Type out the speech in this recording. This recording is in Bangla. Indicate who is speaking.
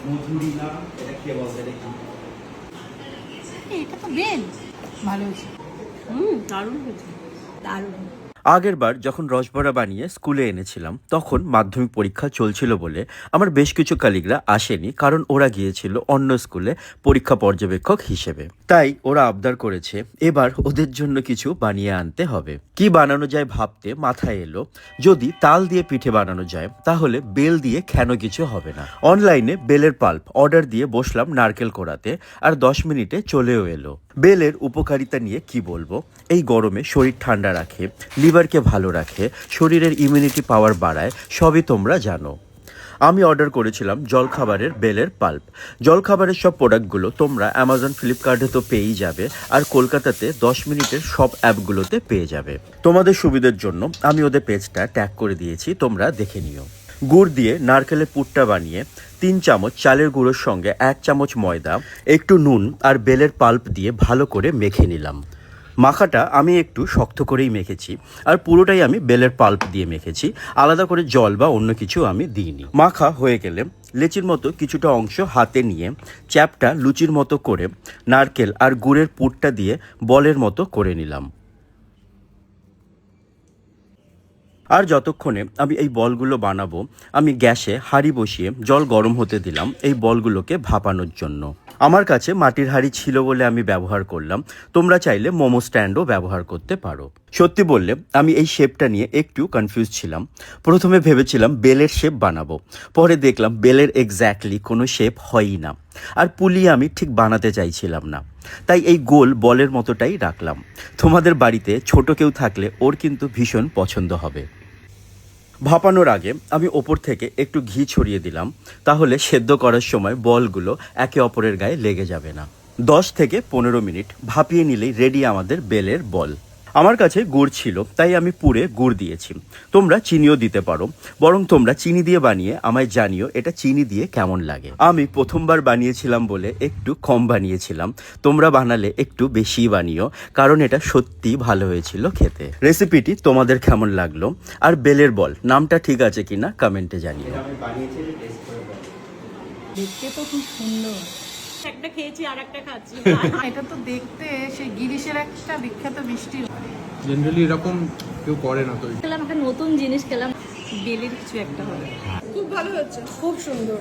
Speaker 1: মধুরি না, এটা কে বলতে দেখি।
Speaker 2: এটা তো বেল ভালো হয়েছে।
Speaker 3: দারুণ হয়েছে, দারুণ।
Speaker 4: আগের বার যখন রসবড়া বানিয়ে স্কুলে এনেছিলাম তখন মাধ্যমিক পরীক্ষা চলছিল বলে আমার বেশ কিছু কালিগরা আসেনি, কারণ ওরা গিয়েছিল অন্য স্কুলে পরীক্ষা পর্যবেক্ষক হিসেবে। তাই ওরা আবদার করেছে এবার ওদের জন্য কিছু বানিয়ে আনতে হবে। কি বানানো যায় ভাবতে মাথায় এলো, যদি তাল দিয়ে পিঠে বানানো যায় তাহলে বেল দিয়ে কেন কিছু হবে না। অনলাইনে বেলের পাল্প অর্ডার দিয়ে বসলাম নারকেল কোড়াতে, আর 10 মিনিটে চলেও এলো। বেলের উপকারিতা নিয়ে কি বলবো, এই গরমে শরীর ঠান্ডা রাখে, লিভারকে ভালো রাখে, শরীরের ইমিউনিটি পাওয়ার বাড়ায়, সবই তোমরা জানো। আমি অর্ডার করেছিলাম জলখাবারের বেলের পাল্প। জলখাবারের সব প্রোডাক্টগুলো তোমরা অ্যামাজন ফ্লিপকার্টে তো পেয়েই যাবে, আর কলকাতাতে 10 মিনিটের সব অ্যাপগুলোতে পেয়ে যাবে। তোমাদের সুবিধার জন্য আমি ওদের পেজটা ট্যাগ করে দিয়েছি, তোমরা দেখে নিও। গুড় দিয়ে নারকেলের পুরটা বানিয়ে 3 চামচ চালের গুঁড়োর সঙ্গে 1 চামচ ময়দা, একটু নুন আর বেলের পাল্প দিয়ে ভালো করে মেখে নিলাম। মাখাটা আমি একটু শক্ত করেই মেখেছি, আর পুরোটাই আমি বেলের পাল্প দিয়ে মেখেছি, আলাদা করে জল বা অন্য কিছু আমি দিইনি। মাখা হয়ে গেলে লেচির মতো কিছুটা অংশ হাতে নিয়ে চ্যাপটা লুচির মতো করে নারকেল আর গুড়ের পুরটা দিয়ে বলের মতো করে নিলাম। আর যতক্ষণে আমি এই বলগুলো বানাবো, আমি গ্যাসে হাঁড়ি বসিয়ে জল গরম হতে দিলাম এই বলগুলোকে ভাপানোর জন্য। আমার কাছে মাটির হাঁড়ি ছিল বলে আমি ব্যবহার করলাম, তোমরা চাইলে মোমো স্ট্যান্ডও ব্যবহার করতে পারো। সত্যি বললে আমি এই শেপটা নিয়ে একটু কনফিউজ ছিলাম। প্রথমে ভেবেছিলাম বেলের শেপ বানাবো, পরে দেখলাম বেলের এক্স্যাক্টলি কোনো শেপ হয়ই না, আর পুলি আমি ঠিক বানাতে চাইছিলাম না, তাই এই গোল বলের মতোটাই রাখলাম। তোমাদের বাড়িতে ছোট কেউ থাকলে ওর কিন্তু ভীষণ পছন্দ হবে। ভাপানোর আগে আমি ওপর থেকে একটু ঘি ছড়িয়ে দিলাম, তাহলে সেদ্ধ করার সময় বলগুলো একে অপরের গায়ে লেগে যাবে না। 10 থেকে 15 মিনিট ভাপিয়ে নিলেই রেডি আমাদের বেলের বল। আমার কাছে গুড় ছিল তাই আমি পুরে গুড় দিয়েছি, তোমরা চিনিও দিতে পারো, বরং তোমরা চিনি দিয়ে বানিয়ে আমায় জানিও এটা চিনি দিয়ে কেমন লাগে। আমি প্রথমবার বানিয়েছিলাম বলে একটু কম বানিয়েছিলাম, তোমরা বানালে একটু বেশি বানিও, কারণ এটা সত্যি ভালো হয়েছিল খেতে। রেসিপিটি তোমাদের কেমন লাগলো, আর বেলের বল নামটা ঠিক আছে কিনা কমেন্টে জানিও।
Speaker 1: এটা আমি বানিয়েছি, টেস্ট করে বল।
Speaker 2: দেখতে তো খুব সুন্দর।
Speaker 3: একটা খেয়েছি আর একটা খাচ্ছি।
Speaker 2: এটা তো দেখতে সেই গিরিশের একটা বিখ্যাত মিষ্টি।
Speaker 5: জেনারেলি এরকম কেউ করে না তৈরি।
Speaker 3: খেলাম একটা নতুন জিনিস, খেলাম বেলের কিছু একটা হবে।
Speaker 2: খুব ভালো হচ্ছে, খুব সুন্দর।